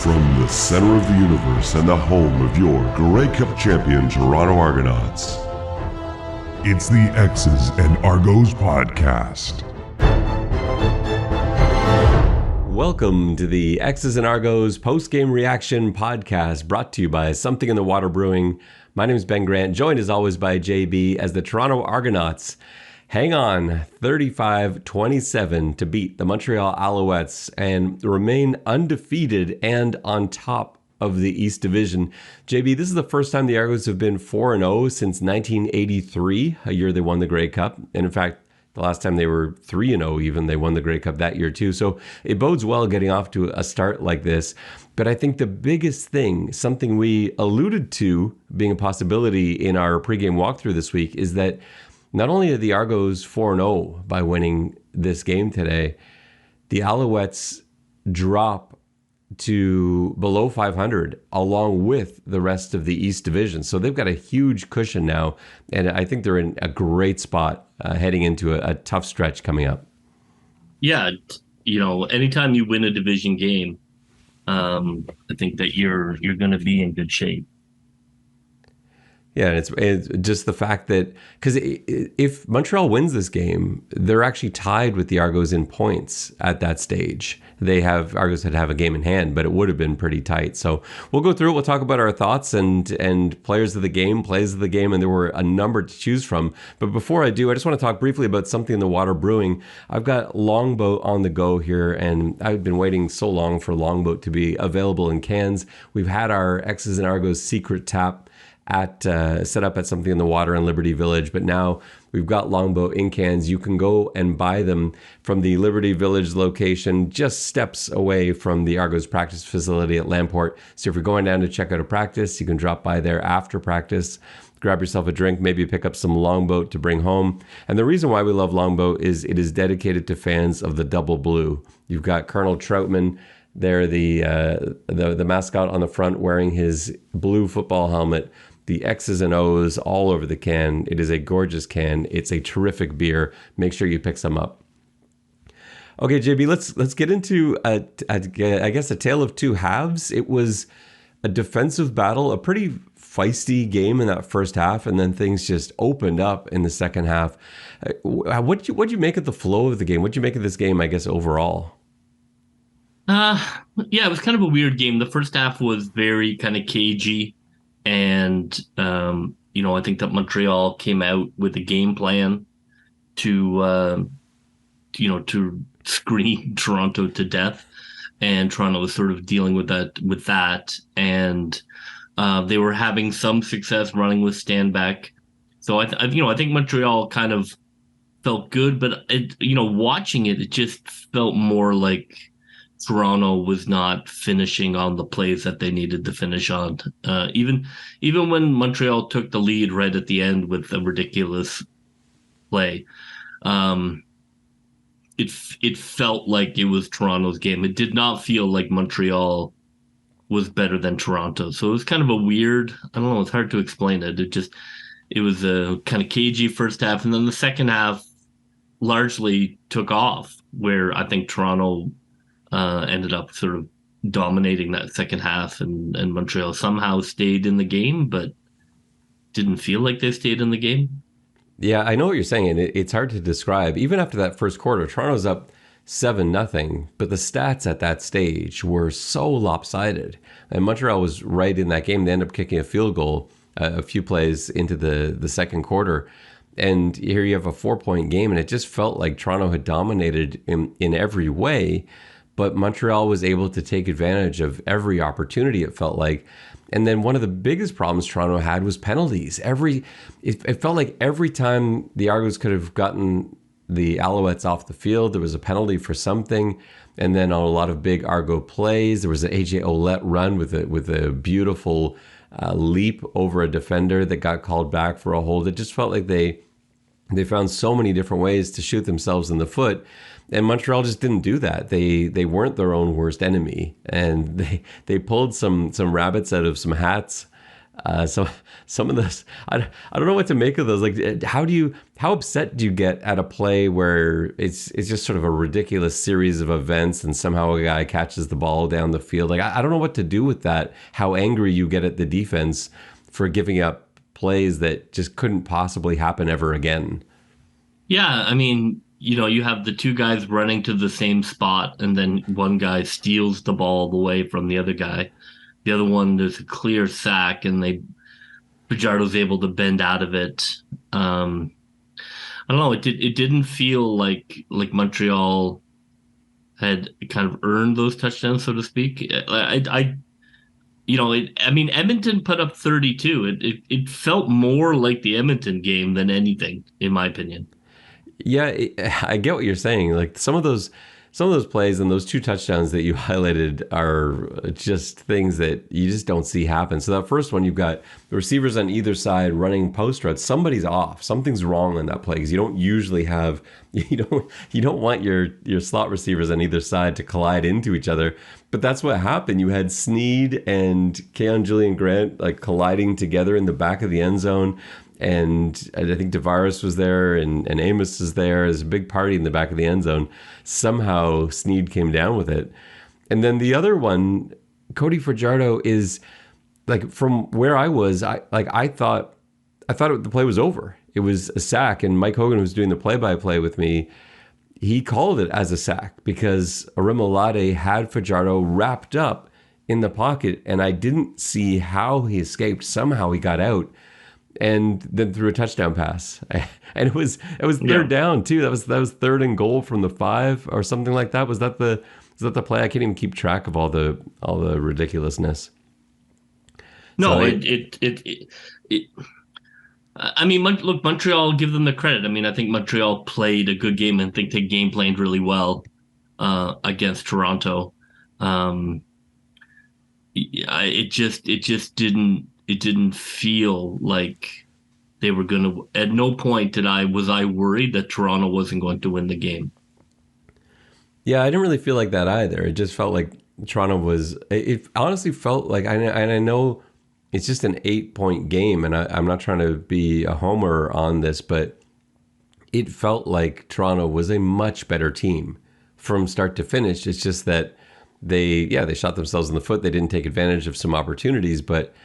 From the center of the universe and the home of your Grey Cup champion Toronto Argonauts, it's the X's and Argos podcast. Welcome to the X's and Argos post-game reaction podcast, brought to you by Something in the Water Brewing. My name is Ben Grant, joined as always by JB, as the Toronto Argonauts hang on 35-27 to beat the Montreal Alouettes and remain undefeated and on top of the East Division. JB, this is the first time the Argos have been 4-0 since 1983, a year they won the Grey Cup. And in fact, the last time they were 3-0 even, they won the Grey Cup that year too. So it bodes well getting off to a start like this. But I think the biggest thing, something we alluded to being a possibility in our pregame walkthrough this week, is that not only are the Argos 4-0 by winning this game today, the Alouettes drop to below 500 along with the rest of the East Division. So they've got a huge cushion now, and I think they're in a great spot heading into a tough stretch coming up. Yeah, anytime you win a division game, I think that you're going to be in good shape. Yeah, and it's just the fact that, because if Montreal wins this game, they're actually tied with the Argos in points at that stage. Argos had to have a game in hand, but it would have been pretty tight. So we'll go through it. We'll talk about our thoughts and players of the game, plays of the game, and there were a number to choose from. But before I do, I just want to talk briefly about Something in the Water Brewing. I've got Longboat on the go here, and I've been waiting so long for Longboat to be available in cans. We've had our X's and Argos secret tap set up at Something in the Water in Liberty Village, but now we've got Longboat in cans. You can go and buy them from the Liberty Village location, just steps away from the Argos practice facility at Lamport. So if you're going down to check out a practice, you can drop by there after practice, grab yourself a drink, maybe pick up some Longboat to bring home. And the reason why we love Longboat is it is dedicated to fans of the double blue. You've got Colonel Troutman there, the mascot on the front, wearing his blue football helmet. The X's and O's all over the can. It is a gorgeous can. It's a terrific beer. Make sure you pick some up. Okay, JB, let's get into I guess a tale of two halves. It was a defensive battle, a pretty feisty game in that first half, and then things just opened up in the second half. What'd you make of the flow of the game? What'd you make of this game, I guess, overall? Yeah, it was kind of a weird game. The first half was very kind of cagey. And, I think that Montreal came out with a game plan to screen Toronto to death. And Toronto was sort of dealing with that. And they were having some success running with Stanback. So, I think Montreal kind of felt good. But, watching it just felt more like Toronto was not finishing on the plays that they needed to finish on. Even when Montreal took the lead right at the end with a ridiculous play, it felt like it was Toronto's game. It did not feel like Montreal was better than Toronto. So it was kind of a weird, I don't know, it's hard to explain it. It was a kind of cagey first half. And then the second half largely took off, where I think Toronto ended up sort of dominating that second half, and Montreal somehow stayed in the game, but didn't feel like they stayed in the game. Yeah, I know what you're saying, and it's hard to describe. Even after that first quarter, Toronto's up 7-0, but the stats at that stage were so lopsided. And Montreal was right in that game. They ended up kicking a field goal a few plays into the second quarter. And here you have a 4-point game, and it just felt like Toronto had dominated in every way. But Montreal was able to take advantage of every opportunity, it felt like. And then one of the biggest problems Toronto had was penalties. It felt like every time the Argos could have gotten the Alouettes off the field, there was a penalty for something. And then on a lot of big Argo plays, there was an AJ Ouellette run with a beautiful leap over a defender that got called back for a hold. It just felt like they found so many different ways to shoot themselves in the foot. And Montreal just didn't do that. They weren't their own worst enemy, and they pulled some rabbits out of some hats So some of those, I don't know what to make of those. Like, how upset do you get at a play where it's just sort of a ridiculous series of events and somehow a guy catches the ball down the field? Like, I don't know what to do with that. How angry you get at the defense for giving up plays that just couldn't possibly happen ever again. Yeah, I mean, you have the two guys running to the same spot, and then one guy steals the ball away from the other guy. The other one, there's a clear sack, and Fajardo's able to bend out of it. I don't know. It didn't feel like Montreal had kind of earned those touchdowns, so to speak. I mean, Edmonton put up 32. It felt more like the Edmonton game than anything, in my opinion. Yeah, I get what you're saying. Like some of those plays and those two touchdowns that you highlighted are just things that you just don't see happen. So that first one, you've got the receivers on either side running post routes. Somebody's off. Something's wrong on that play because you don't usually have you don't want your slot receivers on either side to collide into each other. But that's what happened. You had Sneed and Keon Julian Grant like colliding together in the back of the end zone. And I think Tavares was there and Amos is there. There's a big party in the back of the end zone. Somehow Sneed came down with it. And then the other one, Cody Fajardo, is like from where I was, I thought the play was over. It was a sack, and Mike Hogan was doing the play-by-play with me. He called it as a sack because Arimolade had Fajardo wrapped up in the pocket, and I didn't see how he escaped. Somehow he got out and then threw a touchdown pass. And it was third down too. That was third and goal from the 5 or something like that. Was that the play? I can't even keep track of all the ridiculousness. No, so I mean, look, Montreal, give them the credit. I mean, I think Montreal played a good game and think they game planned really well against Toronto. It just didn't feel like they were going to. At no point was I worried that Toronto wasn't going to win the game. Yeah, I didn't really feel like that either. It just felt like Toronto was. It honestly felt like I know it's just an 8-point game, and I'm not trying to be a homer on this, but it felt like Toronto was a much better team from start to finish. It's just that they shot themselves in the foot. They didn't take advantage of some opportunities, but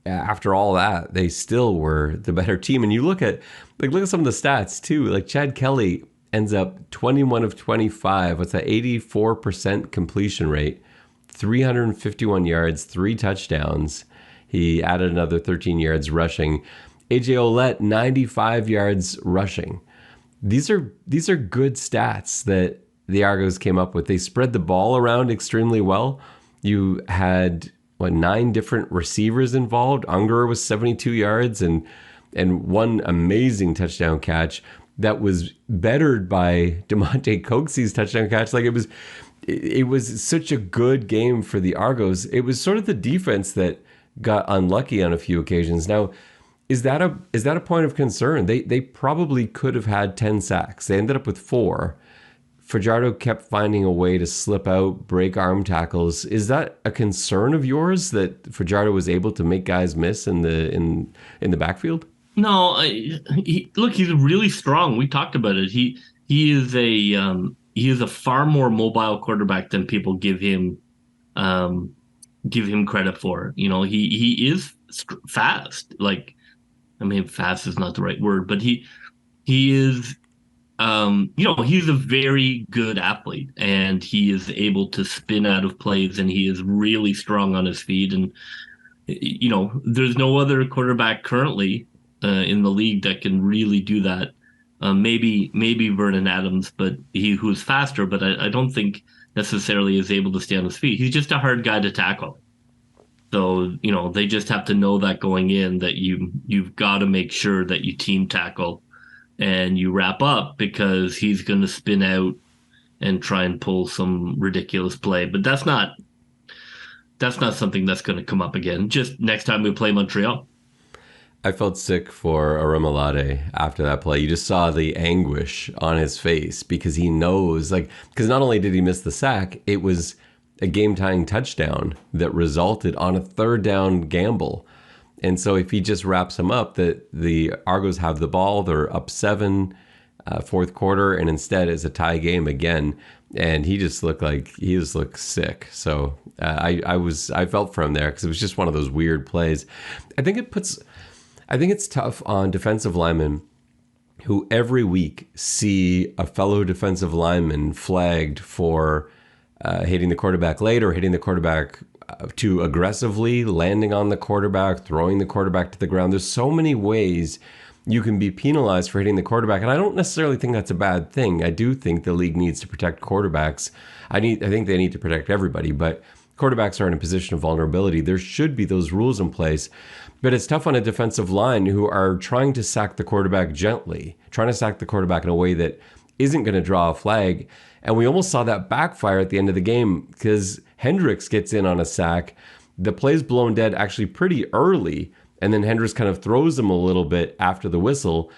after all that, they still were the better team. And you look at some of the stats too. Like Chad Kelly ends up 21 of 25. What's that? 84% completion rate, 351 yards, 3 touchdowns. He added another 13 yards rushing. AJ Ouellette, 95 yards rushing. These are good stats that the Argos came up with. They spread the ball around extremely well. You had 9 different receivers involved. Ungerer was 72 yards and one amazing touchdown catch that was bettered by Damonte Coxie's touchdown catch. Like it was such a good game for the Argos. It was sort of the defense that got unlucky on a few occasions. Now, is that a point of concern? They probably could have had 10 sacks. They ended up with 4. Fajardo kept finding a way to slip out, break arm tackles. Is that a concern of yours that Fajardo was able to make guys miss in the backfield? No, he's really strong. We talked about it. He is a far more mobile quarterback than people give him credit for. He is fast. Like, I mean, fast is not the right word, but he is. He's a very good athlete, and he is able to spin out of plays, and he is really strong on his feet. And there's no other quarterback currently in the league that can really do that. Maybe Vernon Adams, but who's faster, but I don't think necessarily is able to stay on his feet. He's just a hard guy to tackle. So they just have to know that going in, that you've got to make sure that you team tackle and you wrap up, because he's going to spin out and try and pull some ridiculous play. But that's not something that's going to come up again. Just next time we play Montreal. I felt sick for Arimolade after that play. You just saw the anguish on his face because he knows, because not only did he miss the sack, it was a game-tying touchdown that resulted on a third down gamble. And so if he just wraps them up, the Argos have the ball, they're up 7, fourth quarter, and instead it's a tie game again. And he just looked sick. So I felt for him there because it was just one of those weird plays. I think it's tough on defensive linemen who every week see a fellow defensive lineman flagged for hitting the quarterback late or hitting the quarterback too aggressively, landing on the quarterback, throwing the quarterback to the ground. There's so many ways you can be penalized for hitting the quarterback. And I don't necessarily think that's a bad thing. I do think the league needs to protect quarterbacks. I think they need to protect everybody, but quarterbacks are in a position of vulnerability. There should be those rules in place. But it's tough on a defensive line who are trying to sack the quarterback gently, trying to sack the quarterback in a way that isn't going to draw a flag. And we almost saw that backfire at the end of the game because Hendricks gets in on a sack. The play's blown dead actually pretty early, and then Hendricks kind of throws him a little bit after the whistle.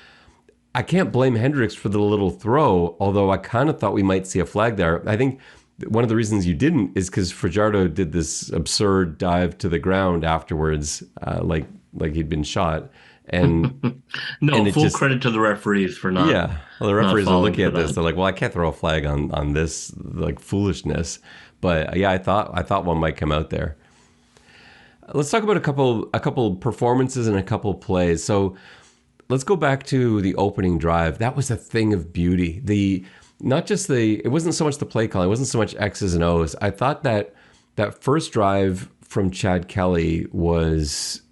I can't blame Hendricks for the little throw, although I kind of thought we might see a flag there. I think one of the reasons you didn't is because Fajardo did this absurd dive to the ground afterwards, like he'd been shot. And full credit to the referees for not. Yeah, well, the referees are looking at this. They're like, "Well, I can't throw a flag on this like foolishness." But yeah, I thought one might come out there. Let's talk about a couple performances and a couple plays. So let's go back to the opening drive. That was a thing of beauty. It wasn't so much the play call. It wasn't so much X's and O's. I thought that first drive from Chad Kelly was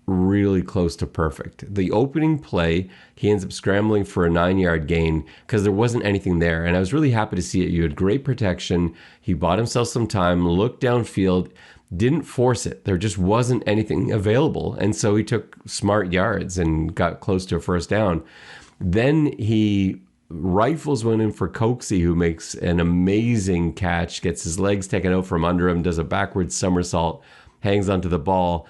really close to perfect. The opening play, he ends up scrambling for a 9-yard gain because there wasn't anything there. And I was really happy to see it. You had great protection. He bought himself some time, looked downfield, didn't force it. There just wasn't anything available. And so he took smart yards and got close to a first down. Then he rifles one in for Coxie, who makes an amazing catch, gets his legs taken out from under him, does a backwards somersault, hangs onto the ball,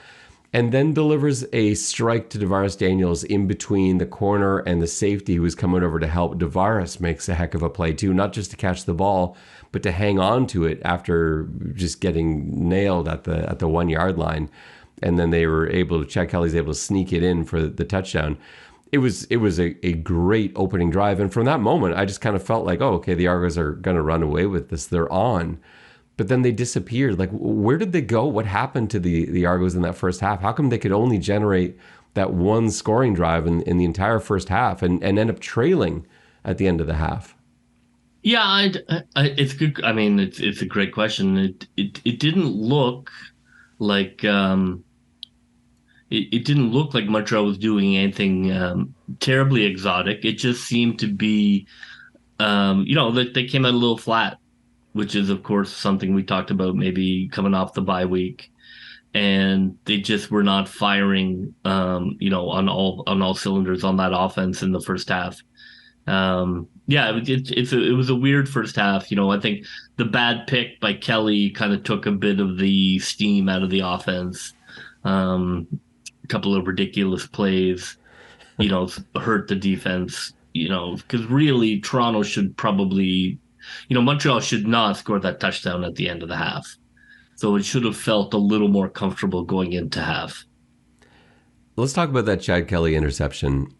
and then delivers a strike to Davaris Daniels in between the corner and the safety who was coming over to help. Davaris makes a heck of a play too, not just to catch the ball, but to hang on to it after just getting nailed at the 1 yard line. And then Chad Kelly's able to sneak it in for the touchdown. It was a great opening drive. And from that moment, I just kind of felt like, oh, okay, the Argos are going to run away with this. They're on. But then they disappeared. Like, where did they go? What happened to the Argos in that first half? How come they could only generate that one scoring drive in the entire first half and end up trailing at the end of the half? Yeah, it's good. I mean, it's a great question. It didn't look like it didn't look like Montreal was doing anything terribly exotic. It just seemed to be, they came out a little flat, which is of course something we talked about maybe coming off the bye week, and they just were not firing, on all cylinders on that offense in the first half. It was a weird first half. I think the bad pick by Kelly kind of took a bit of the steam out of the offense. A couple of ridiculous plays, hurt the defense, because really Toronto should probably, Montreal should not score that touchdown at the end of the half. So it should have felt a little more comfortable going into half. Let's talk about that Chad Kelly interception.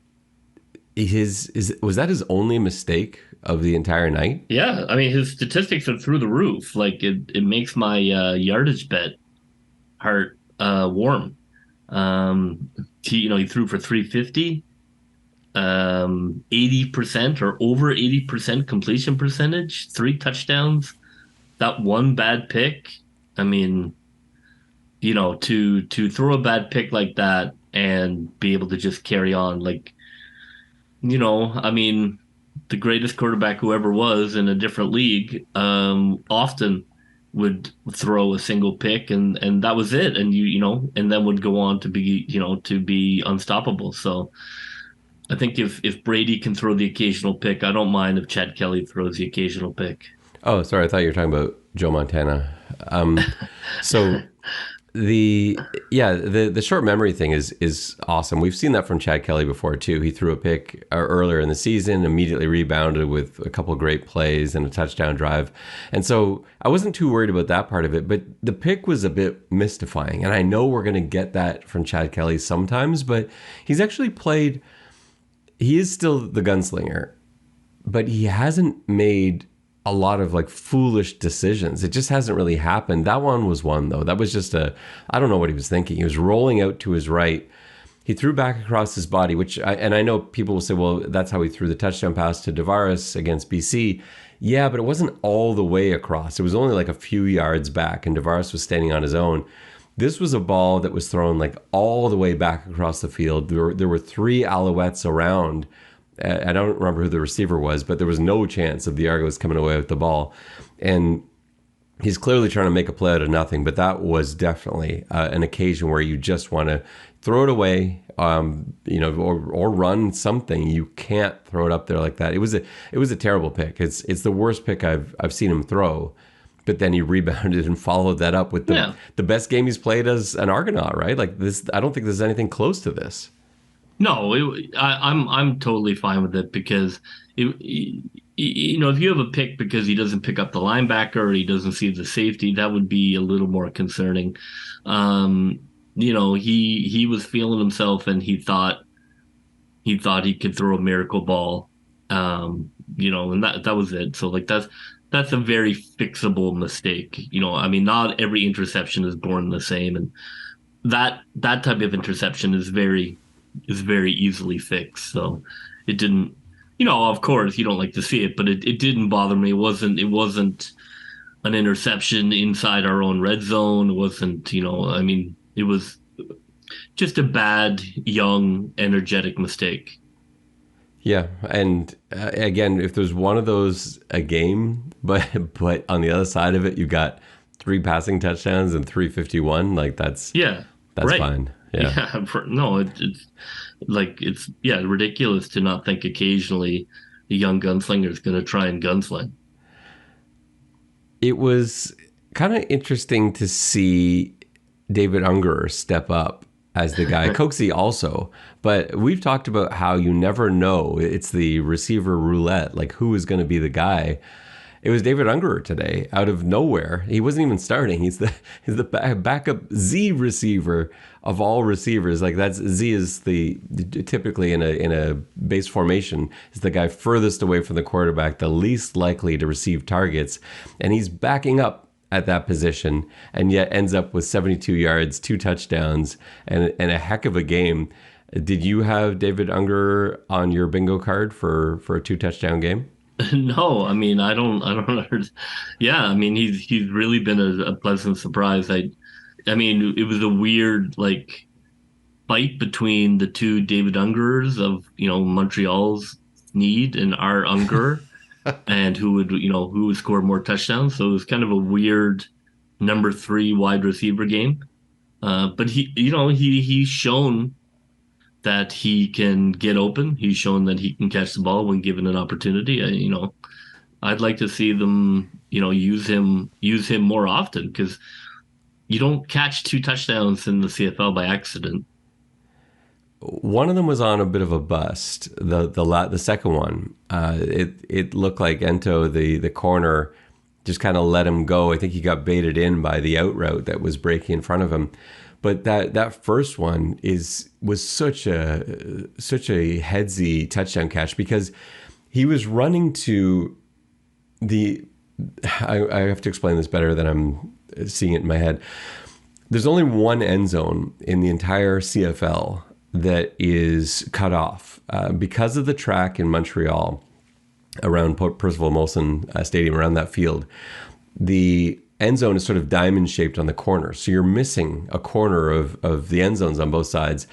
Was that his only mistake of the entire night? Yeah, I mean, his statistics are through the roof. Like it makes my yardage bet heart warm. He threw for 350, 80% or over 80% completion percentage, 3 touchdowns, that one bad pick. I mean, to throw a bad pick like that and be able to just carry on, like, I mean, the greatest quarterback who ever was in a different league often would throw a single pick and that was it, and and then would go on to be unstoppable. So I think if Brady can throw the occasional pick, I don't mind if Chad Kelly throws the occasional pick. Oh, sorry, I thought you were talking about Joe Montana. So The short memory thing is awesome. We've seen that from Chad Kelly before too. He threw a pick earlier in the season, immediately rebounded with a couple of great plays and a touchdown drive. And so I wasn't too worried about that part of it, but the pick was a bit mystifying. And I know we're going to get that from Chad Kelly sometimes, but he's actually played, he is still the gunslinger, but he hasn't made a lot of like foolish decisions. It just hasn't really happened. That one was one though. That was just I don't know what he was thinking. He was rolling out to his right. He threw back across his body, and I know people will say, well, that's how he threw the touchdown pass to Tavares against BC. Yeah, but it wasn't all the way across. It was only like a few yards back, and Tavares was standing on his own. This was a ball that was thrown like all the way back across the field. There were three Alouettes around. I don't remember who the receiver was, but there was no chance of the Argos coming away with the ball. And he's clearly trying to make a play out of nothing, but that was definitely an occasion where you just want to throw it away, or run something. You can't throw it up there like that. It was a terrible pick. It's the worst pick I've seen him throw. But then he rebounded and followed that up with the best game he's played as an Argonaut, right? Like this, I don't think there's anything close to this. No, I'm totally fine with it because if you have a pick because he doesn't pick up the linebacker or he doesn't see the safety, that would be a little more concerning. He was feeling himself and he thought he could throw a miracle ball, and that was it. So like that's a very fixable mistake. Not every interception is born the same, and that type of interception is very easily fixed. So it didn't, of course you don't like to see it, but it didn't bother me. It wasn't an interception inside our own red zone. It wasn't, it was just a bad, young, energetic mistake. Yeah. And again, if there's one of those a game, but on the other side of it, you got 3 passing touchdowns and 351, like that's right. Fine. Yeah. No, it's ridiculous to not think occasionally a young gunslinger is going to try and gunsling. It was kind of interesting to see David Ungerer step up as the guy. Coxie also, but we've talked about how you never know. It's the receiver roulette, like who is going to be the guy. It was David Ungerer today, out of nowhere. He wasn't even starting. He's the backup Z receiver of all receivers. Like that's Z is typically in a base formation is the guy furthest away from the quarterback, the least likely to receive targets, and he's backing up at that position, and yet ends up with 72 yards, 2 touchdowns, and a heck of a game. Did you have David Ungerer on your bingo card for a 2 touchdown game? No, I don't. Yeah, he's really been a pleasant surprise. It was a weird fight between the two David Ungerers of Montreal's need and our Ungerer, and who would score more touchdowns. So it was kind of a weird number 3 wide receiver game. But he's shown that he can get open. He's shown that he can catch the ball when given an opportunity. I'd like to see them, use him more often, because you don't catch 2 touchdowns in the CFL by accident. One of them was on a bit of a bust. The second one, it looked like Ento, the corner, just kind of let him go. I think he got baited in by the out route that was breaking in front of him. But that first one was such a headsy touchdown catch, because he was running to I have to explain this better than I'm seeing it in my head. There's only one end zone in the entire CFL that is cut off because of the track in Montreal around Percival Molson Stadium, around that field. The end zone is sort of diamond shaped on the corner. So you're missing a corner of the end zones on both sides.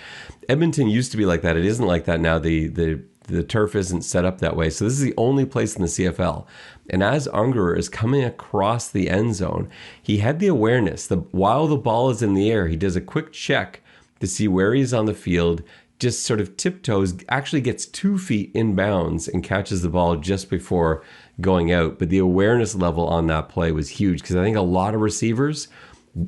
Edmonton used to be like that. It isn't like that now. The turf isn't set up that way. So this is the only place in the CFL. And as Ungerer is coming across the end zone, he had the awareness that while the ball is in the air, he does a quick check to see where he's on the field, just sort of tiptoes, actually gets 2 feet in bounds and catches the ball just before going out. But the awareness level on that play was huge, because I think a lot of receivers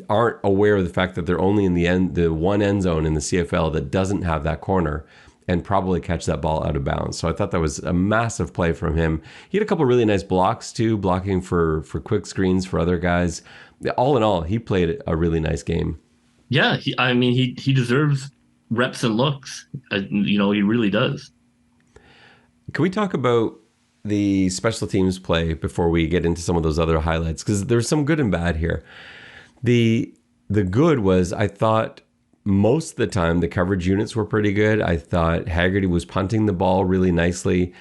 aren't aware of the fact that they're only in the one end zone in the CFL that doesn't have that corner, and probably catch that ball out of bounds. So I thought that was a massive play from him. He had a couple really nice blocks too, blocking for quick screens for other guys. All in all, he played a really nice game. Yeah, he deserves reps and looks. He really does. Can we talk about the special teams play before we get into some of those other highlights? Because there's some good and bad here. The good was, I thought, most of the time the coverage units were pretty good. I thought Haggerty was punting the ball really nicely.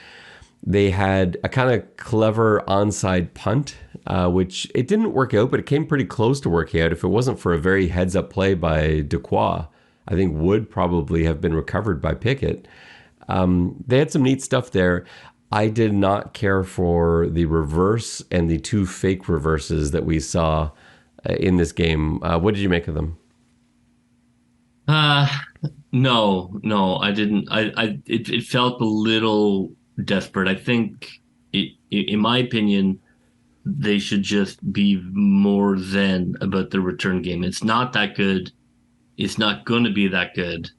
They had a kind of clever onside punt, which it didn't work out, but it came pretty close to working out. If it wasn't for a very heads-up play by Duquois, I think would probably have been recovered by Pickett. They had some neat stuff there. I did not care for the reverse and the two fake reverses that we saw in this game. What did you make of them? No, I didn't. It felt a little desperate. I think, in my opinion, they should just be more zen about the return game. It's not that good. It's not going to be that good.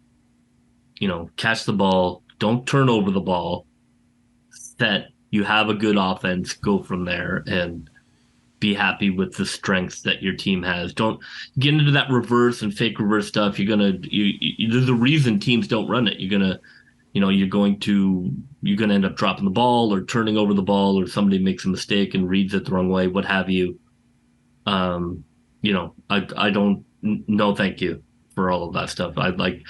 Catch the ball. Don't turn over the ball. Set. You have a good offense. Go from there and be happy with the strengths that your team has. Don't get into that reverse and fake reverse stuff. There's a reason teams don't run it. You're going to end up dropping the ball or turning over the ball, or somebody makes a mistake and reads it the wrong way, what have you. I don't no thank you for all of that stuff. I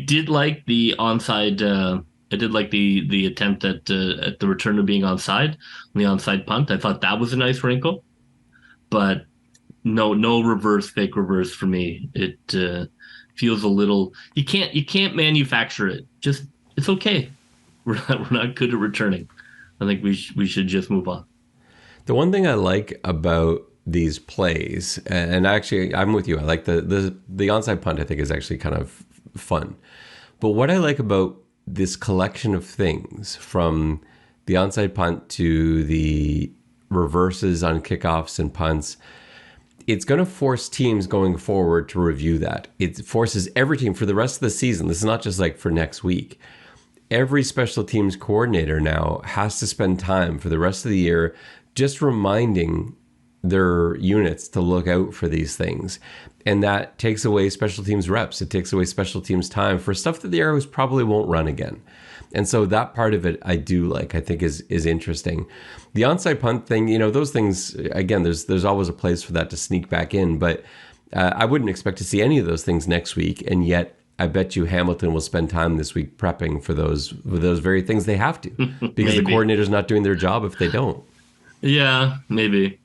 did like the onside. I did like the attempt at the returner being onside on the onside punt. I thought that was a nice wrinkle. But no reverse, fake reverse for me. It feels a little. You can't manufacture it. Just, it's okay. We're not good at returning. I think we should just move on. The one thing I like about these plays, and actually I'm with you. I like the onside punt. I think is actually kind of fun. But what I like about this collection of things, from the onside punt to the reverses on kickoffs and punts, it's going to force teams going forward to review that. It forces every team for the rest of the season. This is not just like for next week. Every special teams coordinator now has to spend time for the rest of the year just reminding their units to look out for these things. And that takes away special teams reps. It takes away special teams time for stuff that the Arrows probably won't run again. And so that part of it I do like, I think is interesting. The onside punt thing, those things, again, there's always a place for that to sneak back in, but I wouldn't expect to see any of those things next week. And yet I bet you Hamilton will spend time this week prepping for those very things. They have to, because the coordinator's not doing their job if they don't. Yeah, maybe.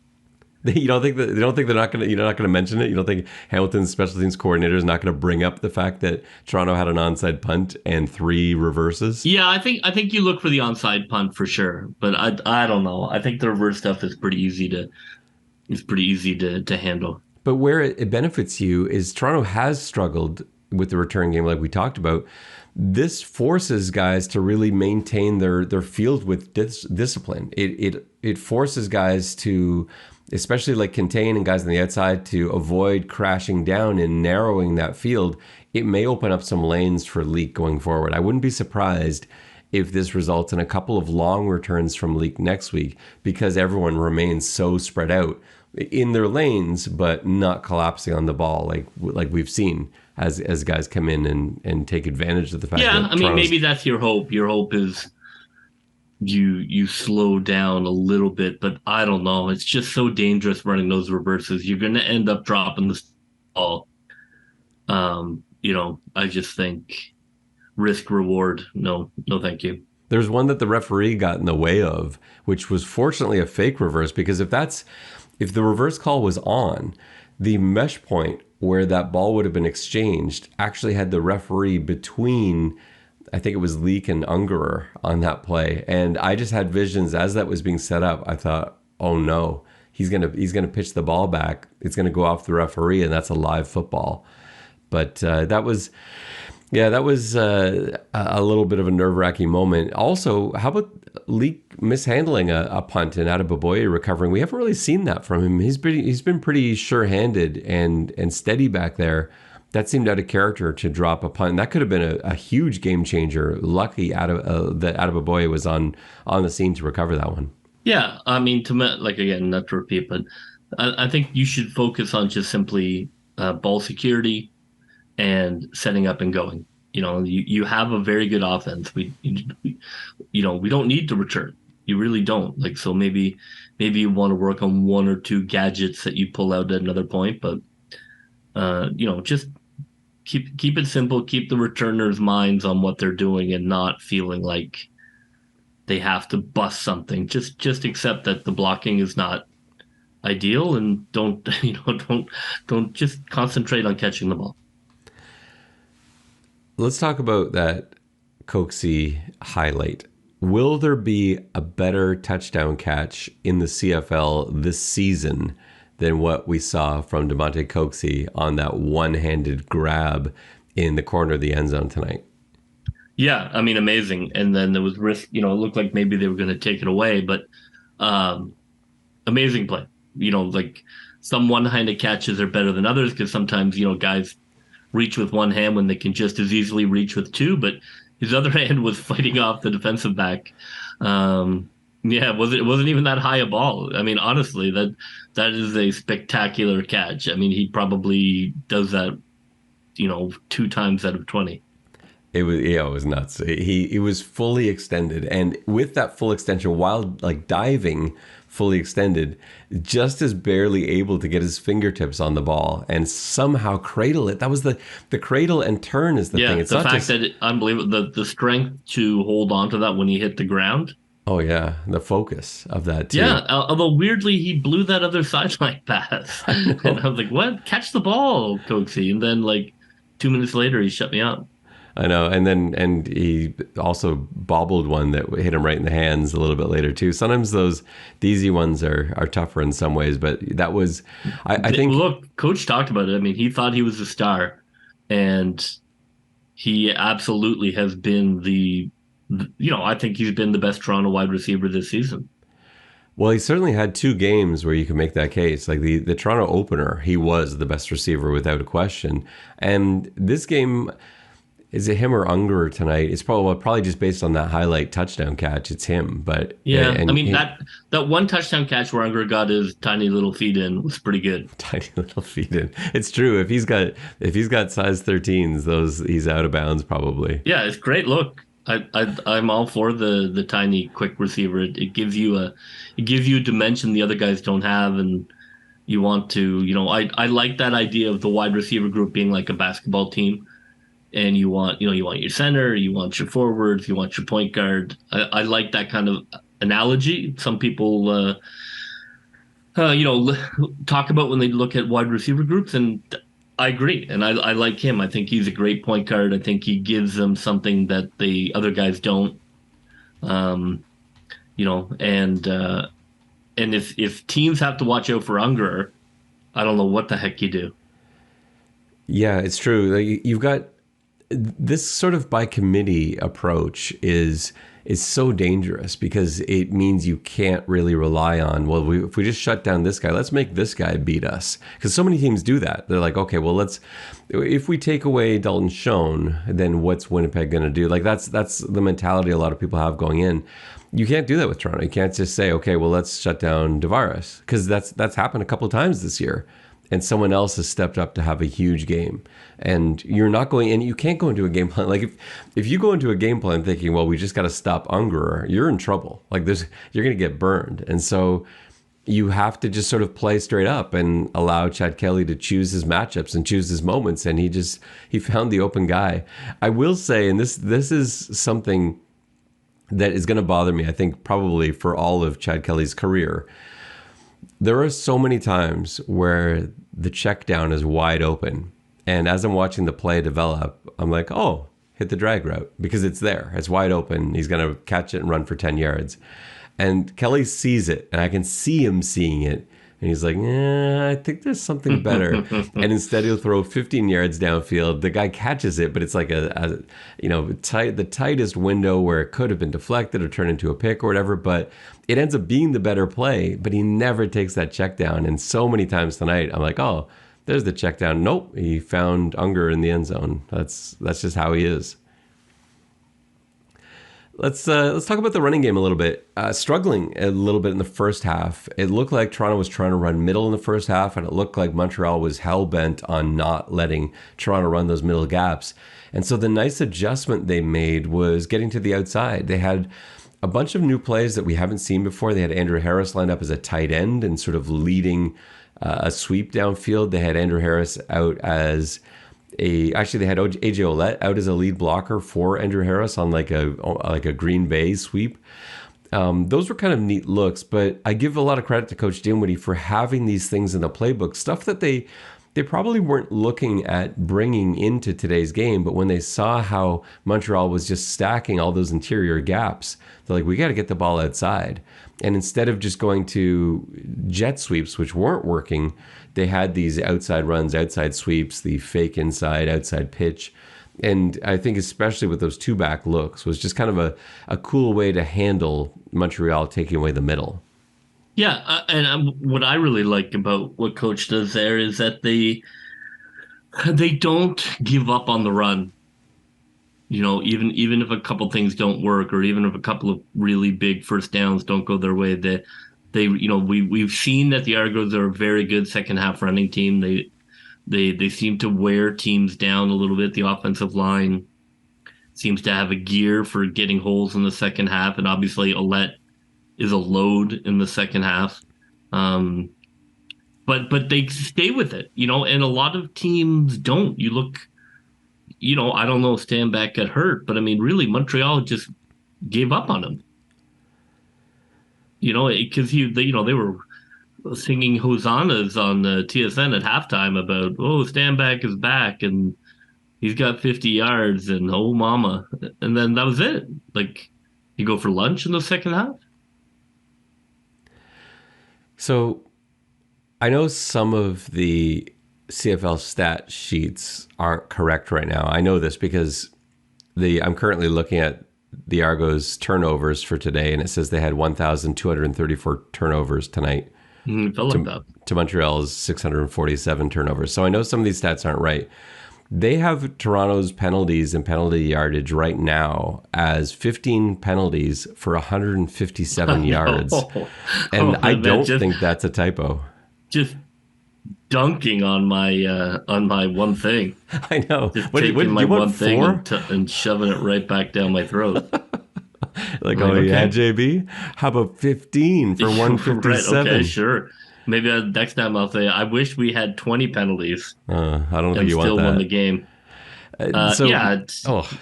You don't think that you're not going to mention it? You don't think Hamilton's special teams coordinator is not going to bring up the fact that Toronto had an onside punt and 3 reverses? Yeah, I think you look for the onside punt for sure, but I don't know. I think the reverse stuff is pretty easy to handle. But where it benefits you is Toronto has struggled with the return game, like we talked about. This forces guys to really maintain their field with discipline. It forces guys to, especially like contain and guys on the outside, to avoid crashing down and narrowing that field. It may open up some lanes for Leak going forward. I wouldn't be surprised if this results in a couple of long returns from Leak next week, because everyone remains so spread out in their lanes, but not collapsing on the ball like we've seen as guys come in and take advantage of the fact that maybe that's your hope. Your hope is you slow down a little bit, but I don't know. It's just so dangerous running those reverses. You're going to end up dropping the ball. I just think risk reward. No, thank you. There's one that the referee got in the way of, which was fortunately a fake reverse, because if the reverse call was on, the mesh point where that ball would have been exchanged actually had the referee between, I think it was Leak and Ungerer on that play. And I just had visions as that was being set up. I thought, oh no, he's gonna pitch the ball back. It's gonna go off the referee, and that's a live football. But that was a little bit of a nerve-wracking moment. Also, how about mishandling a punt and Adeboboye recovering. We haven't really seen that from him. He's been pretty sure-handed and steady back there. That seemed out of character to drop a punt. That could have been a huge game changer. Lucky that Adeboboye was on the scene to recover that one. Yeah, I mean, again, not to repeat, but I think you should focus on just simply ball security and setting up and going. You have a very good offense. We don't need to return. You really don't. So maybe you want to work on one or two gadgets that you pull out at another point, but just keep it simple. Keep the returners' minds on what they're doing and not feeling like they have to bust something. Just accept that the blocking is not ideal and don't just concentrate on catching the ball. Let's talk about that Coxie highlight. Will there be a better touchdown catch in the CFL this season than what we saw from Damonte Coxie on that one-handed grab in the corner of the end zone tonight? Yeah, I mean, amazing. And then there was risk, it looked like maybe they were going to take it away, but amazing play. Some one-handed catches are better than others because sometimes, guys reach with one hand when they can just as easily reach with two, but his other hand was fighting off the defensive back. It wasn't even that high a ball. I mean, honestly, that is a spectacular catch. I mean, he probably does that, 2 times out of 20. It was nuts. He was fully extended, and with that full extension, while diving fully extended, just as barely able to get his fingertips on the ball and somehow cradle it. That was the cradle and turn is the thing. It's the fact that unbelievable, the strength to hold on to that when he hit the ground. Oh yeah, the focus of that too. Yeah, although weirdly he blew that other sideline pass, and I was like, "What? Catch the ball, Coxie!" And then 2 minutes later, he shut me up. I know, and he also bobbled one that hit him right in the hands a little bit later too. Sometimes the easy ones are tougher in some ways, but that was, I think. Look, Coach talked about it. I mean, he thought he was a star, and he absolutely has been I think he's been the best Toronto wide receiver this season. Well, he certainly had 2 games where you could make that case. Like the Toronto opener, he was the best receiver without a question, and this game. Is it him or Ungerer tonight? It's probably just based on that highlight touchdown catch. It's him, but yeah. I mean that one touchdown catch where Ungerer got his tiny little feet in was pretty good. Tiny little feet in. It's true. If he's got size 13s, he's out of bounds probably. Yeah, it's great look. I'm all for the tiny quick receiver. It gives you a dimension the other guys don't have, and you want to I like that idea of the wide receiver group being like a basketball team. And you want your center, you want your forwards, you want your point guard. I like that kind of analogy. Some people, talk about when they look at wide receiver groups, and I agree. And I like him. I think he's a great point guard. I think he gives them something that the other guys don't. And if teams have to watch out for Ungerer, I don't know what the heck you do. Yeah, it's true. You've got. This sort of by committee approach is so dangerous because it means you can't really rely on, if we just shut down this guy, let's make this guy beat us. Because so many teams do that. They're like, okay, well, if we take away Dalton Schoen, then what's Winnipeg going to do? That's the mentality a lot of people have going in. You can't do that with Toronto. You can't just say, okay, well, let's shut down Tavares, because that's happened a couple of times this year. And someone else has stepped up to have a huge game. And you're not going in, you can't go into a game plan. Like if you go into a game plan thinking, well, we just got to stop Ungerer, you're in trouble. You're going to get burned. And so you have to just sort of play straight up and allow Chad Kelly to choose his matchups and choose his moments. And he found the open guy. I will say, and this is something that is going to bother me, I think probably for all of Chad Kelly's career. There are so many times where the check down is wide open. And as I'm watching the play develop, I'm like, oh, hit the drag route because it's there. It's wide open. He's going to catch it and run for 10 yards. And Kelly sees it, and I can see him seeing it, And he's like, I think there's something better. And instead he'll throw 15 yards downfield. The guy catches it, but it's like the tightest window where it could have been deflected or turned into a pick or whatever. But it ends up being the better play, but he never takes that check down. And so many times tonight, I'm like, oh, there's the check down. Nope, he found Ungerer in the end zone. That's just how he is. Let's talk about the running game a little bit. Struggling a little bit in the first half. It looked like Toronto was trying to run middle in the first half, and it looked like Montreal was hell-bent on not letting Toronto run those middle gaps. And so the nice adjustment they made was getting to the outside. They had a bunch of new plays that we haven't seen before. They had Andrew Harris lined up as a tight end and sort of leading a sweep downfield. They had Andrew Harris out as they had AJ Ouellette out as a lead blocker for Andrew Harris on like a Green Bay sweep. Those were kind of neat looks, but I give a lot of credit to Coach Dinwiddie for having these things in the playbook, stuff that they probably weren't looking at bringing into today's game, but when they saw how Montreal was just stacking all those interior gaps, they're like, we got to get the ball outside. And instead of just going to jet sweeps, which weren't working, they had these outside runs, outside sweeps, the fake inside, outside pitch. And I think especially with those two-back looks was just kind of a cool way to handle Montreal taking away the middle. Yeah, and what I really like about what Coach does there is that they don't give up on the run. You know, even if a couple things don't work, or even if a couple of really big first downs don't go their way, we've seen that the Argos are a very good second half running team. They seem to wear teams down a little bit. The offensive line seems to have a gear for getting holes in the second half, and obviously Ouellette is a load in the second half. But they stay with it, you know, and a lot of teams don't. You look, you know, I don't know if Stanback got hurt, but I mean, really, Montreal just gave up on him. You know, because they were singing hosannas on the TSN at halftime about, oh, Stanback is back and he's got 50 yards and oh, mama. And then that was it. Like, you go for lunch in the second half. So I know some of the CFL stat sheets aren't correct right now. I know this because I'm currently looking at the Argos turnovers for today, and it says they had 1,234 turnovers tonight to Montreal's 647 turnovers. So I know some of these stats aren't right. They have Toronto's penalties and penalty yardage right now as 15 penalties for 157 yards. And I don't think that's a typo. Just dunking on my one thing. I know. Just taking my one thing and shoving it right back down my throat. Like, oh, okay. Yeah, JB? How about 15 for 157? Right, okay, sure. Maybe next time I'll say, I wish we had 20 penalties. I don't think you want that. And still won the game.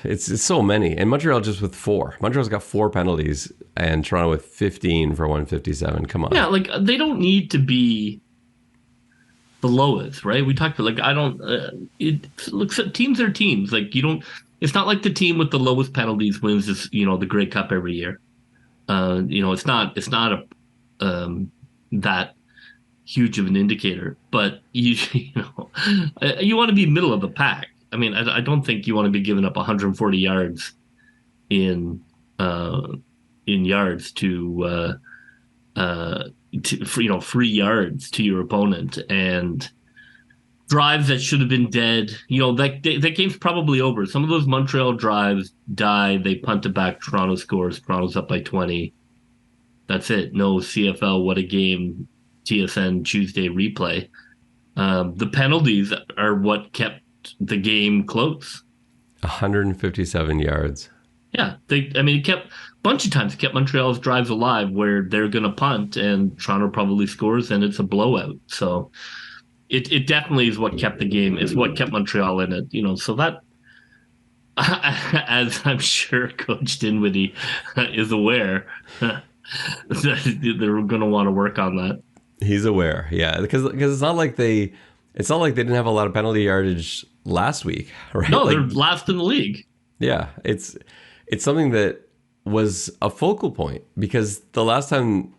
It's so many. And Montreal just with 4. Montreal's got 4 penalties and Toronto with 15 for 157. Come on. Yeah, like, they don't need to be the lowest, right? We talked about, like, teams are teams. Like, it's not like the team with the lowest penalties wins this, the Grey Cup every year. It's not that huge of an indicator, but you want to be middle of the pack. I mean, I don't think you want to be giving up 140 yards in yards to free yards to your opponent, and drives that should have been dead. That game's probably over. Some of those Montreal drives die. They punt it back. Toronto scores. Toronto's up by 20. That's it. No CFL. What a game. TSN Tuesday replay. The penalties are what kept the game close. 157 yards. Yeah, it kept a bunch of times kept Montreal's drives alive where they're going to punt and Toronto probably scores and it's a blowout. So it definitely is what kept the game. It's what kept Montreal in it. So that, as I'm sure Coach Dinwiddie is aware, they're going to want to work on that. He's aware, yeah, because it's not like they didn't have a lot of penalty yardage last week, right? No, they're last in the league. Yeah, it's something that was a focal point because the last time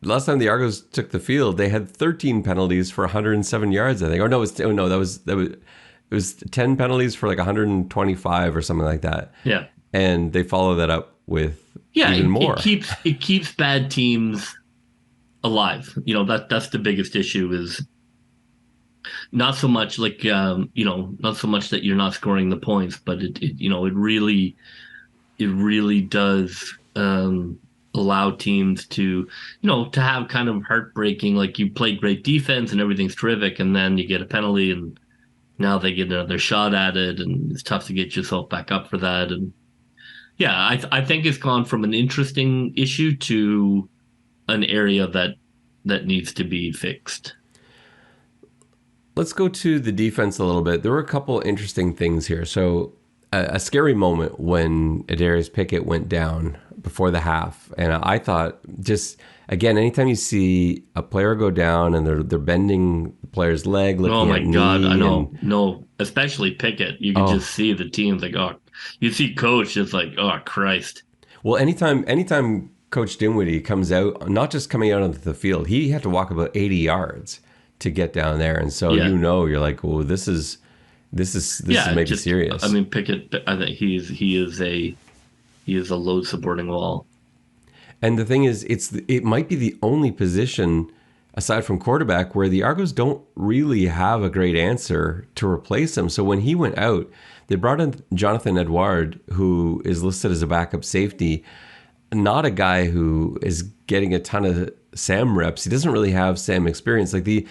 last time the Argos took the field, they had 13 penalties for 107 yards, I think. Or no, it was 10 penalties for like 125 or something like that. Yeah. And they follow that up with even more. It keeps bad teams alive. That's the biggest issue is not so much like not so much that you're not scoring the points, but it really does allow teams to to have kind of heartbreaking, like you play great defense and everything's terrific, and then you get a penalty and now they get another shot at it, and it's tough to get yourself back up for that. And yeah, I think it's gone from an interesting issue to an area that needs to be fixed. Let's go to the defense a little bit. There were a couple interesting things here. So a scary moment when Adarius Pickett went down before the half. And I thought, just, again, anytime you see a player go down and they're bending the player's leg, looking oh my at God, I know. and, No, especially Pickett. You can just see the team's like, oh, you see Coach just like, oh, Christ. Well, anytime Coach Dinwiddie comes out, not just coming out onto the field, he had to walk about 80 yards to get down there. And so you're like, well, this is maybe serious. I mean, Pickett, I think he is a load supporting wall. And the thing is, it might be the only position aside from quarterback where the Argos don't really have a great answer to replace him. So when he went out, they brought in Jonathan Edouard, who is listed as a backup safety, not a guy who is getting a ton of Sam reps. He doesn't really have Sam experience. Like the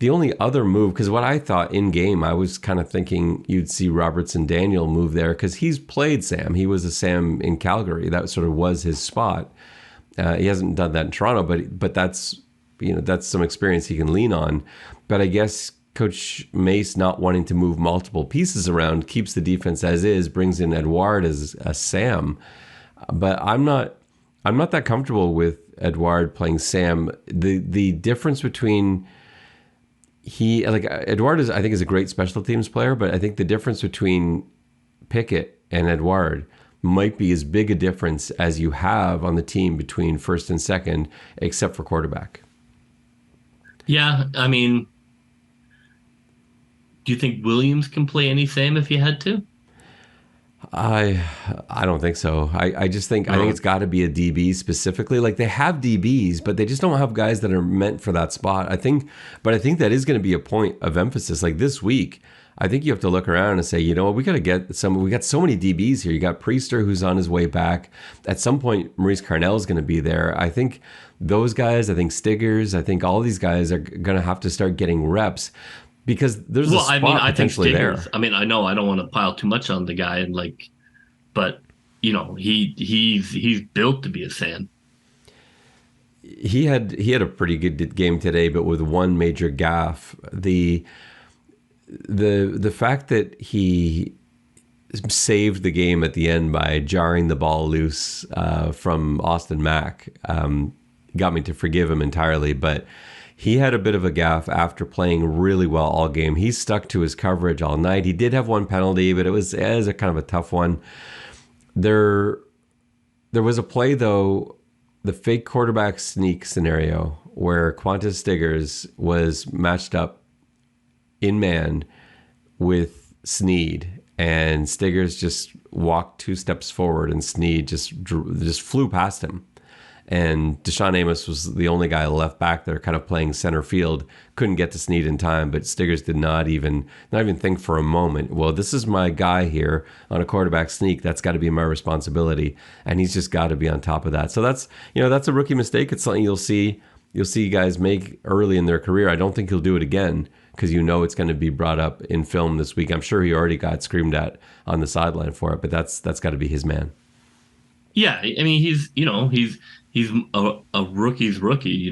only other move, because what I thought in game, I was kind of thinking you'd see Robertson Daniel move there because he's played Sam. He was a Sam in Calgary. That sort of was his spot. He hasn't done that in Toronto, but that's that's some experience he can lean on. But I guess Coach Mace not wanting to move multiple pieces around keeps the defense as is, brings in Edouard as a Sam. But I'm not that comfortable with Edouard playing Sam. The difference between Edouard I think is a great special teams player, but I think the difference between Pickett and Edouard might be as big a difference as you have on the team between first and second, except for quarterback. Yeah, I mean, do you think Williams can play any Sam if he had to? I don't think so. I just think I think it's got to be a DB specifically. Like they have DBs, but they just don't have guys that are meant for that spot. I think that is going to be a point of emphasis. Like this week, I think you have to look around and say, you know what, we got to get some. We got so many DBs here. You got Priester who's on his way back. At some point, Maurice Carnell is going to be there. I think those guys. I think Stiggers. I think all these guys are going to have to start getting reps. Because there's a spot potentially there. I mean, I know I don't want to pile too much on the guy, and but he's built to be a Sam. He had a pretty good game today, but with one major gaffe. The fact that he saved the game at the end by jarring the ball loose from Austin Mack got me to forgive him entirely, but. He had a bit of a gaffe after playing really well all game. He stuck to his coverage all night. He did have one penalty, but it was a kind of a tough one. There was a play, though, the fake quarterback sneak scenario where Qantas Stiggers was matched up in man with Sneed, and Stiggers just walked 2 steps forward, and Sneed just flew past him. And Deshaun Amos was the only guy left back there kind of playing center field. Couldn't get to Sneed in time, but Stiggers did not even think for a moment, well, this is my guy here on a quarterback sneak. That's got to be my responsibility. And he's just got to be on top of that. So that's a rookie mistake. It's something you'll see guys make early in their career. I don't think he'll do it again because it's going to be brought up in film this week. I'm sure he already got screamed at on the sideline for it, but that's got to be his man. Yeah, I mean, he's a rookie's rookie.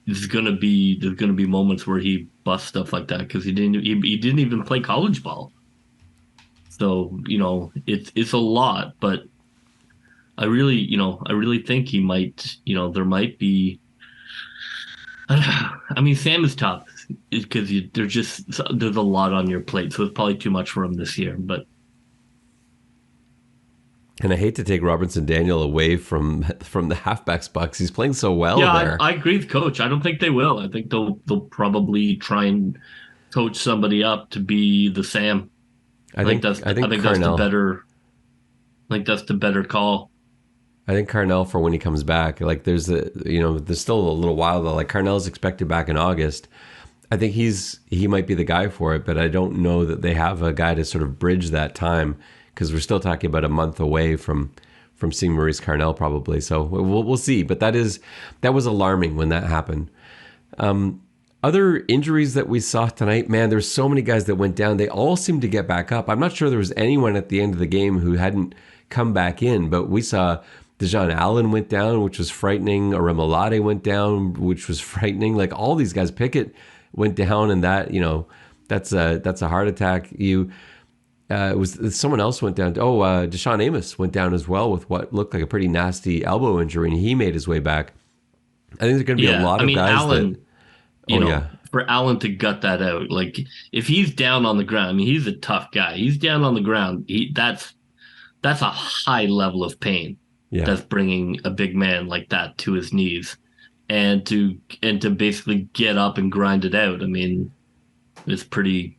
There's gonna be moments where he busts stuff like that because he didn't even play college ball. So it's a lot, but I really think he might. There might be. I mean, Sam is tough because there's a lot on your plate, so it's probably too much for him this year, but. And I hate to take Robertson Daniel away from the halfbacks box. He's playing so well Yeah, there. I agree with Coach. I don't think they will. I think they'll probably try and coach somebody up to be the Sam. I think That's Carnell. I think that's the better call. I think Carnell for when he comes back. Like there's still a little while though. Like Carnell's expected back in August. I think he might be the guy for it, but I don't know that they have a guy to sort of bridge that time, because we're still talking about a month away from seeing Maurice Carnell probably. So we'll see. But that was alarming when that happened. Other injuries that we saw tonight, man, there's so many guys that went down. They all seemed to get back up. I'm not sure there was anyone at the end of the game who hadn't come back in, but we saw Dejan Allen went down, which was frightening. Aremalade went down, which was frightening. Like all these guys, Pickett went down, and that's a heart attack. It was someone else went down. Deshaun Amos went down as well with what looked like a pretty nasty elbow injury, and he made his way back. I think there's going to be a lot of guys Allen, that. For Allen to gut that out, like if he's down on the ground, I mean, he's a tough guy. He's down on the ground. That's a high level of pain. Yeah. That's bringing a big man like that to his knees, and to basically get up and grind it out. I mean, it's pretty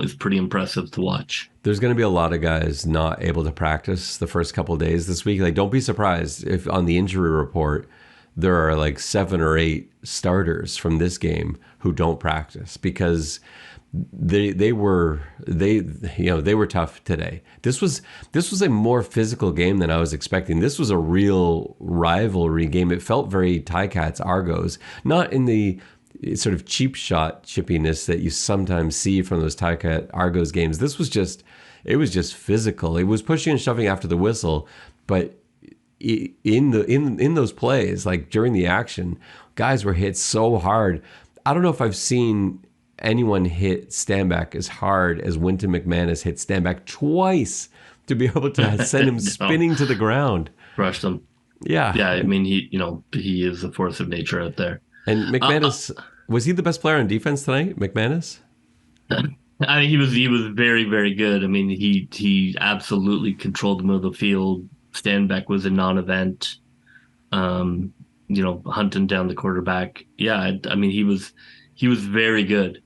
impressive to watch. There's going to be a lot of guys not able to practice the first couple of days this week. Like, don't be surprised if on the injury report there are like 7 or 8 starters from this game who don't practice because they were tough today. This was a more physical game than I was expecting. This was a real rivalry game. It felt very Ticats Argos, not in the sort of cheap shot chippiness that you sometimes see from those Ticat Argos games. This was just physical. It was pushing and shoving after the whistle, but in those plays, like during the action, guys were hit so hard. I don't know if I've seen anyone hit Stanback as hard as Wynton McManus hit Stanback twice to be able to send him spinning to the ground. Crushed him. Yeah. Yeah, I mean, he is a force of nature out there. And McManus, was he the best player on defense tonight, McManus? I mean, he was very, very good. I mean, he absolutely controlled the middle of the field. Stanback was a non-event. Hunting down the quarterback. Yeah, I mean, he was very good.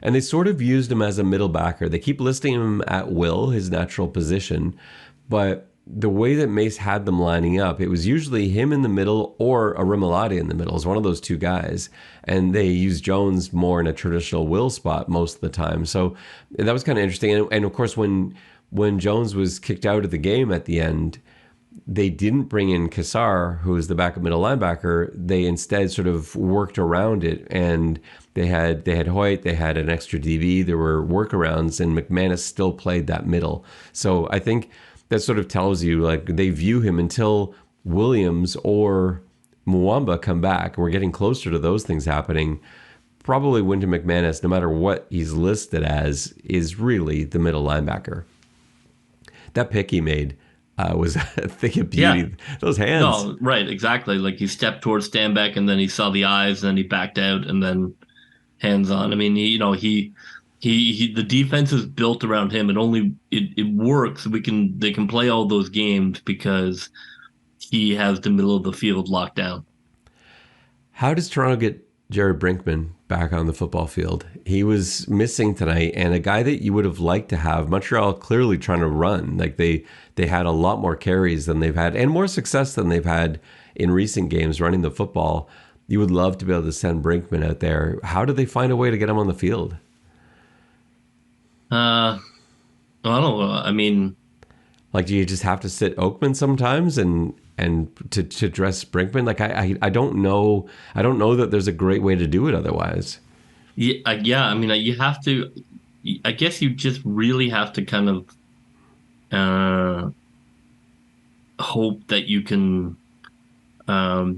And they sort of used him as a middle backer. They keep listing him at will, his natural position, but the way that Mace had them lining up, it was usually him in the middle or Aremalade in the middle. It was one of those two guys. And they used Jones more in a traditional will spot most of the time. So that was kind of interesting. And of course, when Jones was kicked out of the game at the end, they didn't bring in Kassar, who was the backup middle linebacker. They instead sort of worked around it, and they had Hoyt, they had an extra DB, there were workarounds, and McManus still played that middle. So I think that sort of tells you, like, they view him until Williams or Muamba come back, and we're getting closer to those things happening. Probably Wynton McManus, no matter what he's listed as, is really the middle linebacker. That pick he made was a thing of beauty. Yeah. Those hands. No, right, exactly. Like he stepped towards Stanback, and then he saw the eyes, and then he backed out, and then hands on. I mean, he the defense is built around him, and it works. They can play all those games because he has the middle of the field locked down. How does Toronto get Jared Brinkman back on the football field? He was missing tonight, and a guy that you would have liked to have. Montreal clearly trying to run. Like they had a lot more carries than they've had, and more success than they've had in recent games running the football. You would love to be able to send Brinkman out there. How do they find a way to get him on the field? I don't know. I mean, like, do you just have to sit Oakman sometimes and to dress Brinkman? Like, I don't know. I don't know that there's a great way to do it otherwise. Yeah. I mean, you have to. I guess you just really have to kind of hope that you can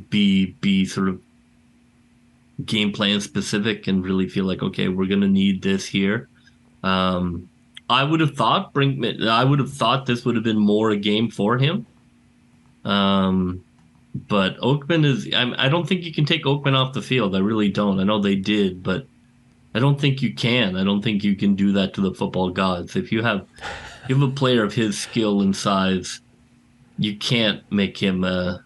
be sort of game plan specific and really feel like, okay, we're going to need this here. I would have thought Brinkman. I would have thought this would have been more a game for him. But Oakman is. I don't think you can take Oakman off the field. I really don't. I know they did, but I don't think you can. I don't think you can do that to the football gods. If you have you have a player of his skill and size, you can't make him a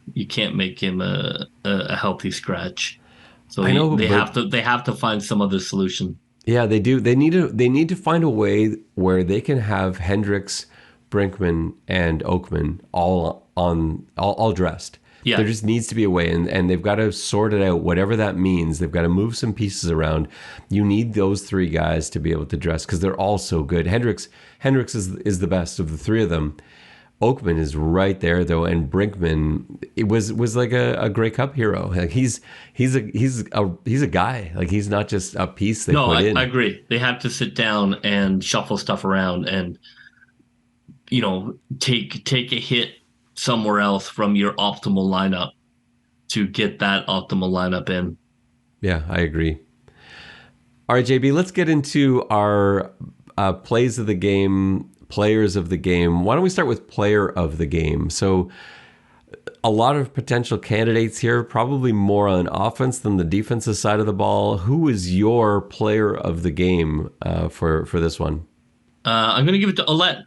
healthy scratch. So I know, but they have to find some other solution. yeah, they do. They need to find a way where they can have Hendricks, Brinkman, and Oakman all dressed. There Yeah, just needs to be a way, and they've got to sort it out, whatever that means. They've got to move some pieces around. You need those three guys to be able to dress because they're all so good. Hendricks is the best of the three of them. Oakman is right there though, and Brinkman it was like a Grey Cup hero. Like he's a guy. Like he's not just a piece they no, put I in. agree. They have to sit down and shuffle stuff around, and take a hit somewhere else from your optimal lineup to get that optimal lineup in. Yeah, I agree. All right, JB, let's get into our plays of the game, players of the game. Why don't we start with player of the game? So, a lot of potential candidates here, probably more on offense than the defensive side of the ball. Who is your player of the game for this one? I'm going to give it to Olet.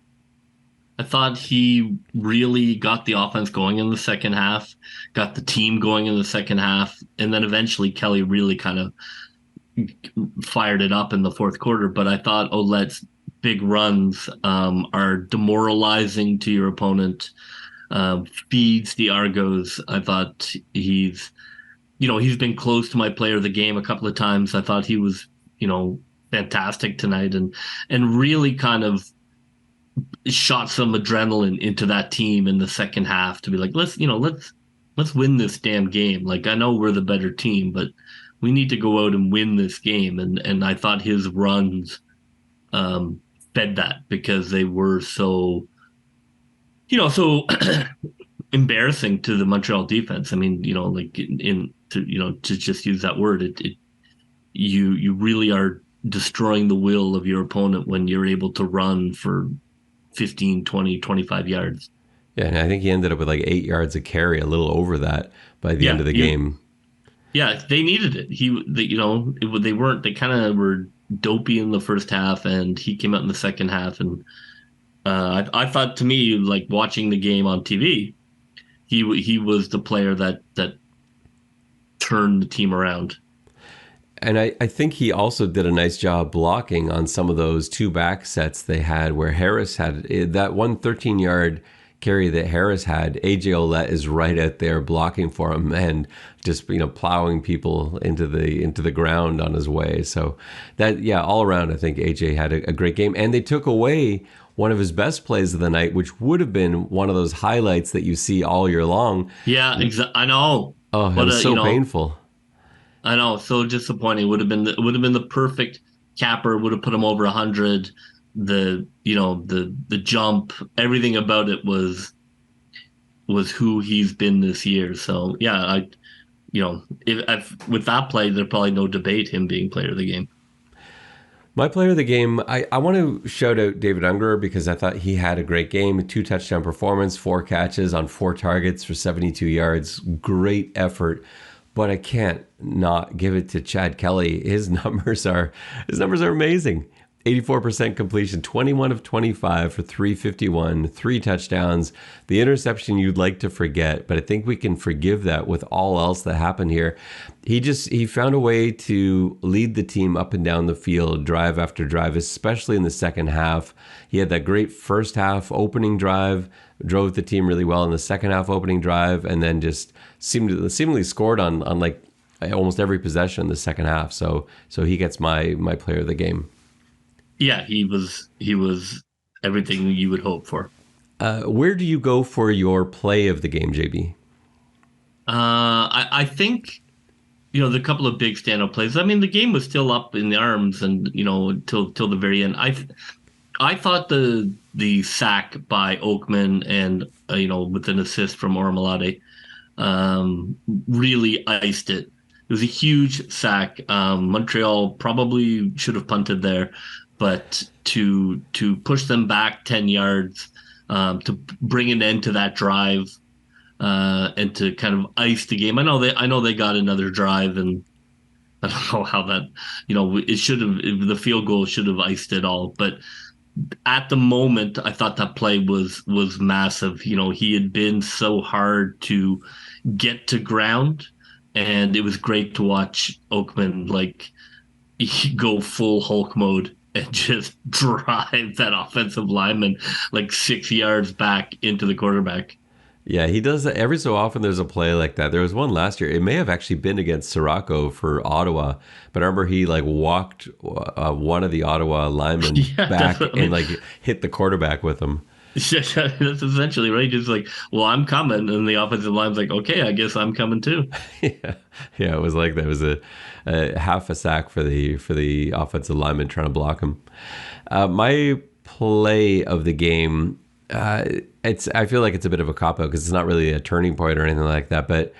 I thought he really got the offense going in the second half, got the team going in the second half, and then eventually Kelly really kind of fired it up in the fourth quarter. But I thought Olet's big runs are demoralizing to your opponent, feeds the Argos. I thought he's been close to my player of the game a couple of times. I thought he was, fantastic tonight and really kind of shot some adrenaline into that team in the second half to be like, let's win this damn game. Like, I know we're the better team, but we need to go out and win this game. And I thought his runs fed that because they were so embarrassing to the Montreal defense. I mean, like to just use that word, you really are destroying the will of your opponent when you're able to run for 15, 20, 25 yards. Yeah, and I think he ended up with like 8 yards of carry, a little over that by the end of the game. Yeah, they needed it. They kind of were dopey in the first half, and he came out in the second half. And I thought, to me, like watching the game on TV, he was the player that turned the team around. And I think he also did a nice job blocking on some of those two back sets they had where Harris had that 13-yard carry that Harris had. AJ Ouellette is right out there blocking for him and just plowing people into the ground on his way. So that, yeah, all around I think AJ had a great game, and they took away one of his best plays of the night, which would have been one of those highlights that you see all year long. Yeah, I know. Oh, it was so painful. I know, so disappointing. It would have been the perfect capper. Would have put him over 100. The jump, everything about it was who he's been this year. So yeah, if with that play, there's probably no debate him being player of the game. My player of the game, I want to shout out David Ungerer because I thought he had a great game, a 2-touchdown performance, 4 catches on 4 targets for 72 yards. Great effort. But I can't not give it to Chad Kelly. His numbers are amazing. 84% completion, 21 of 25 for 351, 3 touchdowns. The interception you'd like to forget, but I think we can forgive that with all else that happened here. He found a way to lead the team up and down the field, drive after drive, especially in the second half. He had that great first half opening drive, drove the team really well in the second half opening drive, and then just seemingly scored on like almost every possession in the second half. So he gets my player of the game. Yeah, he was everything you would hope for. Where do you go for your play of the game, JB? I think the couple of big standout plays. I mean, the game was still up in the arms, and till the very end. I thought the sack by Oakman and with an assist from Ormalade really iced it. It was a huge sack. Montreal probably should have punted there, but to push them back 10 yards, to bring an end to that drive, and to kind of ice the game. I know they got another drive, and I don't know how that, it should have, the field goal should have iced it all, but at the moment, I thought that play was massive. You know, he had been so hard to get to ground, and it was great to watch Oakman like go full Hulk mode and just drive that offensive lineman like 6 yards back into the quarterback. Yeah, he does that every so often. There's a play like that. There was one last year. It may have actually been against Sirocco for Ottawa, but I remember he like walked one of the Ottawa linemen back and like hit the quarterback with him. Yeah, that's essentially right. Just like, well, I'm coming, and the offensive line's like, okay, I guess I'm coming too. Yeah, it was like that. It was a half a sack for the offensive lineman trying to block him. My play of the game, I feel like it's a bit of a cop out because it's not really a turning point or anything like that. But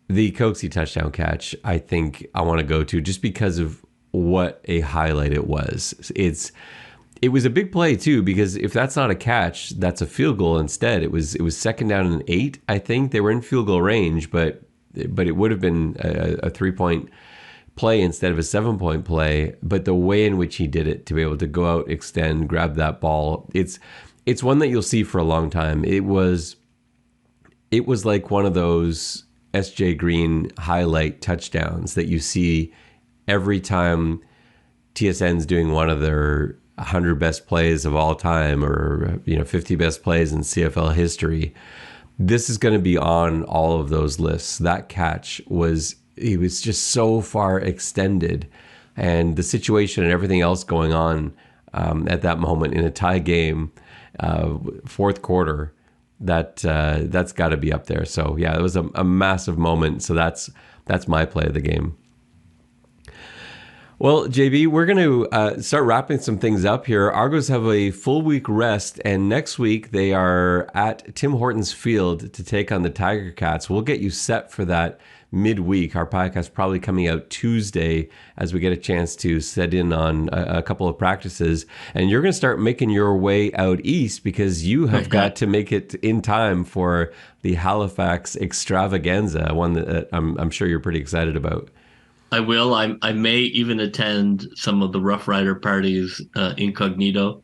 the Coxie touchdown catch, I think I want to go to just because of what a highlight it was. It was a big play too, because if that's not a catch, that's a field goal instead. It was 2nd down and 8. I think they were in field goal range, but it would have been a 3-point play instead of a 7-point play. But the way in which he did it, to be able to go out, extend, grab that ball, it's one that you'll see for a long time. It was like one of those S.J. Green highlight touchdowns that you see every time TSN's doing one of their 100 best plays of all time, or 50 best plays in CFL history. This is going to be on all of those lists. That catch was just so far extended, and the situation and everything else going on at that moment in a tie game, fourth quarter, that's got to be up there. So yeah, it was a massive moment. So that's my play of the game. Well, JB, we're going to start wrapping some things up here. Argos have a full week rest, and next week they are at Tim Hortons Field to take on the Tiger Cats. We'll get you set for that midweek. Our podcast probably coming out Tuesday as we get a chance to set in on a couple of practices. And you're going to start making your way out east because you have got to make it in time for the Halifax extravaganza, one that I'm sure you're pretty excited about. I will. I may even attend some of the Rough Rider parties incognito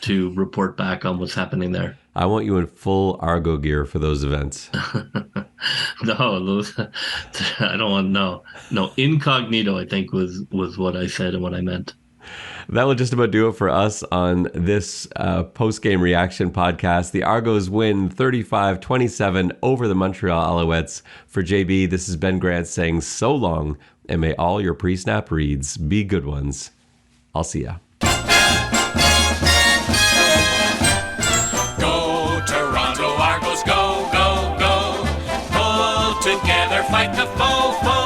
to report back on what's happening there. I want you in full Argo gear for those events. No, I don't want. No, incognito, I think was what I said and what I meant. That will just about do it for us on this post-game reaction podcast. The Argos win 35-27 over the Montreal Alouettes. For JB, this is Ben Grant saying so long, and may all your pre-snap reads be good ones. I'll see ya. Go, Toronto Argos, go, go, go. Pull together, fight the foe.